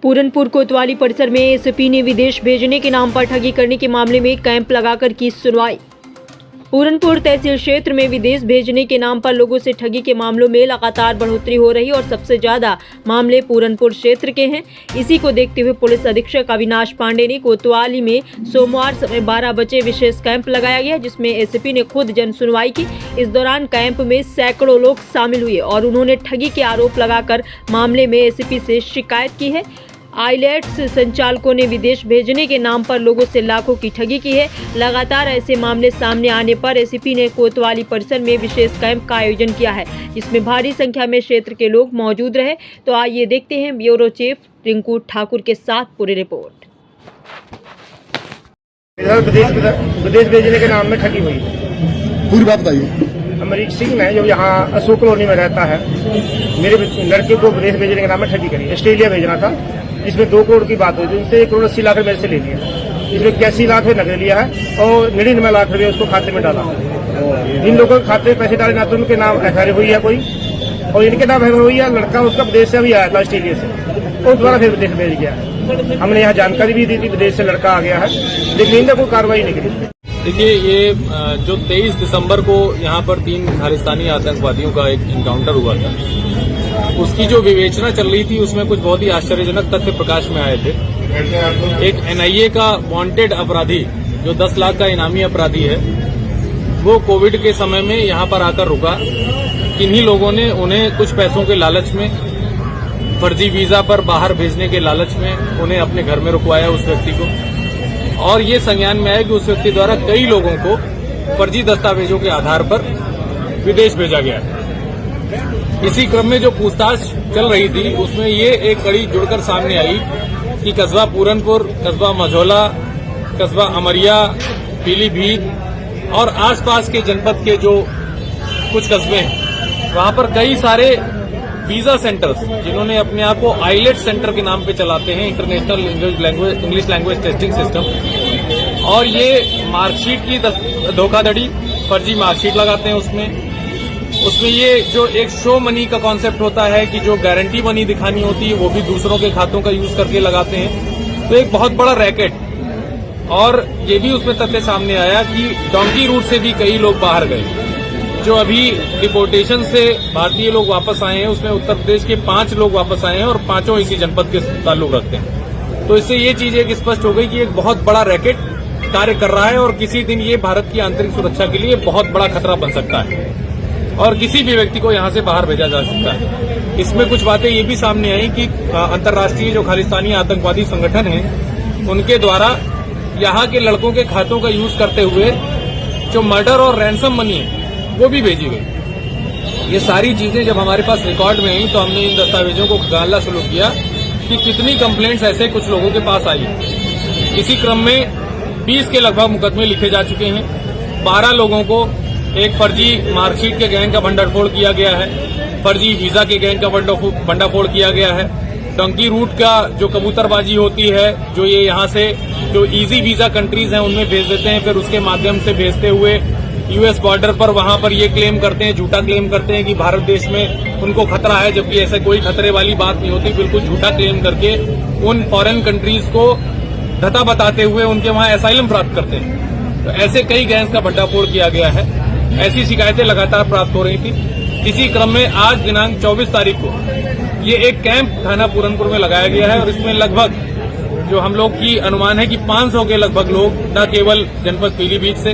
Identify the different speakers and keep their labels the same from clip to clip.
Speaker 1: पूरनपुर कोतवाली परिसर में एसपी ने विदेश भेजने के नाम पर ठगी करने के मामले में कैंप लगाकर की सुनवाई। पूरनपुर तहसील क्षेत्र में विदेश भेजने के नाम पर लोगों से ठगी के मामलों में लगातार बढ़ोतरी हो रही और सबसे ज्यादा मामले पूरनपुर क्षेत्र के हैं। इसी को देखते हुए पुलिस अधीक्षक अविनाश पांडे ने कोतवाली में सोमवार समय 12 बजे विशेष कैंप लगाया गया, जिसमें एसपी ने खुद जन सुनवाई की। इस दौरान कैंप में सैकड़ों लोग शामिल हुए और उन्होंने ठगी के आरोप लगाकर मामले में एसपी से शिकायत की है। आईलेट्स संचालकों ने विदेश भेजने के नाम पर लोगों से लाखों की ठगी की है। लगातार ऐसे मामले सामने आने पर एसपी ने कोतवाली परिसर में विशेष कैंप का आयोजन किया है, जिसमें भारी संख्या में क्षेत्र के लोग मौजूद रहे। तो आइए देखते हैं ब्यूरो चीफ रिंकू ठाकुर के साथ पूरी रिपोर्ट।
Speaker 2: विदेश भेजने के नाम में ठगी हुई।
Speaker 3: पूरी बात बताइए।
Speaker 2: अमरीक सिंह है जो यहाँ अशोक कॉलोनी में रहता है, मेरे लड़के को विदेश भेजने के नाम में ठगी करी। ऑस्ट्रेलिया भेजना था, जिसमें 2 करोड़ की बात हुई थी। उनसे 1 करोड़ 80 लाख मेरे से ले लिया। इसमें 81 लाख नकद लिया है और 99 लाख रुपये उसको खाते में डाला। इन लोगों के खाते में पैसे डाले ना तो उनके नाम एफआईआर हुई है कोई, और इनके नाम एफआईआर हुई है। लड़का उसका विदेश से अभी आया था, ऑस्ट्रेलिया से, और दोबारा फिर विदेश भेज गया। हमने यहाँ जानकारी भी दी थी विदेश से लड़का आ गया है, लेकिन इनका कोई कार्रवाई नहीं की।
Speaker 4: देखिए, ये जो 23 दिसंबर को यहाँ पर 3 खालिस्तानी आतंकवादियों का एक इनकाउंटर हुआ था, उसकी जो विवेचना चल रही थी उसमें कुछ बहुत ही आश्चर्यजनक तथ्य प्रकाश में आए थे। एक एनआईए का वांटेड अपराधी जो 10 लाख का इनामी अपराधी है, वो कोविड के समय में यहाँ पर आकर रुका। किन्हीं लोगों ने उन्हें कुछ पैसों के लालच में, फर्जी वीजा पर बाहर भेजने के लालच में उन्हें अपने घर में रुकवाया उस व्यक्ति को, और ये संज्ञान में आया कि उस व्यक्ति द्वारा कई लोगों को फर्जी दस्तावेजों के आधार पर विदेश भेजा गया। इसी क्रम में जो पूछताछ चल रही थी उसमें ये एक कड़ी जुड़कर सामने आई कि कस्बा पूरनपुर, कस्बा मझौला, कस्बा अमरिया, पीलीभीत और आसपास के जनपद के जो कुछ कस्बे हैं, वहां पर कई सारे वीजा सेंटर्स जिन्होंने अपने आप को आईलेट सेंटर के नाम पे चलाते हैं, international English language testing system, और ये मार्कशीट की धोखाधड़ी, फर्जी मार्कशीट लगाते हैं। उसमें ये जो एक शो मनी का कॉन्सेप्ट होता है कि जो गारंटी मनी दिखानी होती है वो भी दूसरों के खातों का यूज करके लगाते हैं। तो एक बहुत बड़ा रैकेट। और ये भी उसमें तथ्य सामने आया कि डोंकी रूट से भी कई लोग बाहर गए। जो अभी डिपोर्टेशन से भारतीय लोग वापस आए हैं उसमें उत्तर प्रदेश के 5 लोग वापस आए हैं और 5 इसी जनपद के ताल्लुक रखते हैं। तो इससे ये चीज एक स्पष्ट हो गई कि एक बहुत बड़ा रैकेट कार्य कर रहा है और किसी दिन ये भारत की आंतरिक सुरक्षा के लिए बहुत बड़ा खतरा बन सकता है और किसी भी व्यक्ति को यहां से बाहर भेजा जा सकता है। इसमें कुछ बातें ये भी सामने आई कि अंतर्राष्ट्रीय जो खालिस्तानी आतंकवादी संगठन है उनके द्वारा यहाँ के लड़कों के खातों का यूज करते हुए जो मर्डर और रैंसम मनी है वो भी भेजी गई। ये सारी चीजें जब हमारे पास रिकॉर्ड में आई तो हमने इन दस्तावेजों को खंगालना शुरू किया कि कितनी कंप्लेंट्स ऐसे कुछ लोगों के पास आई। इसी क्रम में 20 के लगभग मुकदमे लिखे जा चुके हैं। 12 लोगों को एक फर्जी मार्कशीट के गैंग का भंडाफोड़ किया गया है, फर्जी वीजा के गैंग का भंडाफोड़ किया गया है। डंकी रूट का जो कबूतरबाजी होती है, जो ये यहाँ से जो इजी वीजा कंट्रीज हैं उनमें भेज देते हैं, फिर उसके माध्यम से भेजते हुए यूएस बॉर्डर पर वहां पर ये क्लेम करते हैं, झूठा क्लेम करते हैं कि भारत देश में उनको खतरा है, जबकि ऐसा कोई खतरे वाली बात नहीं होती। बिल्कुल झूठा क्लेम करके उन फॉरेन कंट्रीज को धता बताते हुए उनके वहां एसाइलम प्राप्त करते हैं। तो ऐसे कई गैंग्स का भंडाफोड़ किया गया है। ऐसी शिकायतें लगातार प्राप्त हो रही थी। इसी क्रम में आज दिनांक 24 तारीख को ये एक कैंप थाना पूरनपुर में लगाया गया है और इसमें लगभग जो हम लोग की अनुमान है कि 500 के लगभग लोग न केवल जनपद पीलीभीत से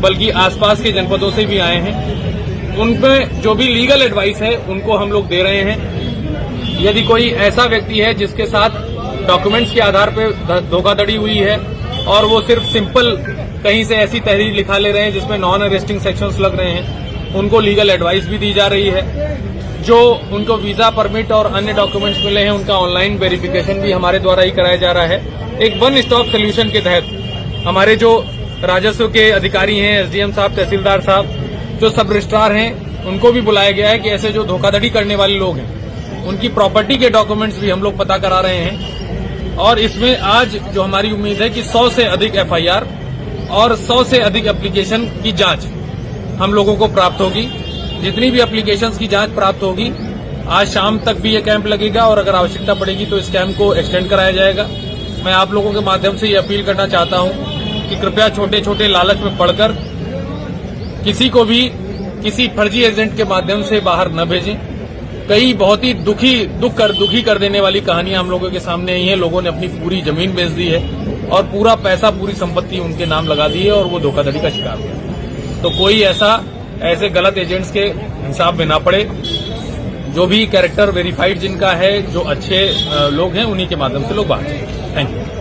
Speaker 4: बल्कि आसपास के जनपदों से भी आए हैं। उनमें जो भी लीगल एडवाइस है उनको हम लोग दे रहे हैं। यदि कोई ऐसा व्यक्ति है जिसके साथ डॉक्यूमेंट्स के आधार पर धोखाधड़ी हुई है और वो सिर्फ सिंपल कहीं से ऐसी तहरीर लिखा ले रहे हैं जिसमें नॉन अरेस्टिंग सेक्शंस लग रहे हैं, उनको लीगल एडवाइस भी दी जा रही है। जो उनको वीजा परमिट और अन्य डॉक्यूमेंट्स मिले हैं उनका ऑनलाइन वेरिफिकेशन भी हमारे द्वारा ही कराया जा रहा है। एक वन स्टॉप सोल्यूशन के तहत हमारे जो राजस्व के अधिकारी हैं, एसडीएम साहब, तहसीलदार साहब, जो सब रजिस्ट्रार हैं, उनको भी बुलाया गया है कि ऐसे जो धोखाधड़ी करने वाले लोग हैं उनकी प्रॉपर्टी के डॉक्यूमेंट्स भी हम लोग पता करा रहे हैं। और इसमें आज जो हमारी उम्मीद है कि 100 से अधिक एफआईआर और 100 से अधिक एप्लीकेशन की जांच हम लोगों को प्राप्त होगी। जितनी भी एप्लीकेशंस की जांच प्राप्त होगी आज शाम तक भी ये कैंप लगेगा और अगर आवश्यकता पड़ेगी तो इस कैंप को एक्सटेंड कराया जाएगा। मैं आप लोगों के माध्यम से ये अपील करना चाहता हूं कि कृपया छोटे छोटे लालच में पड़कर किसी को भी किसी फर्जी एजेंट के माध्यम से बाहर न भेजें। कई बहुत ही दुखी कर देने वाली कहानियां हम लोगों के सामने आई हैं। लोगों ने अपनी पूरी जमीन बेच दी है और पूरा पैसा पूरी संपत्ति उनके नाम लगा दी है और वो धोखाधड़ी का शिकार हुआ। तो कोई ऐसे गलत एजेंट्स के हिसाब में ना पड़े। जो भी कैरेक्टर वेरीफाइड जिनका है, जो अच्छे लोग हैं, उन्हीं के माध्यम से लोग बाहर जाएं। Thank you.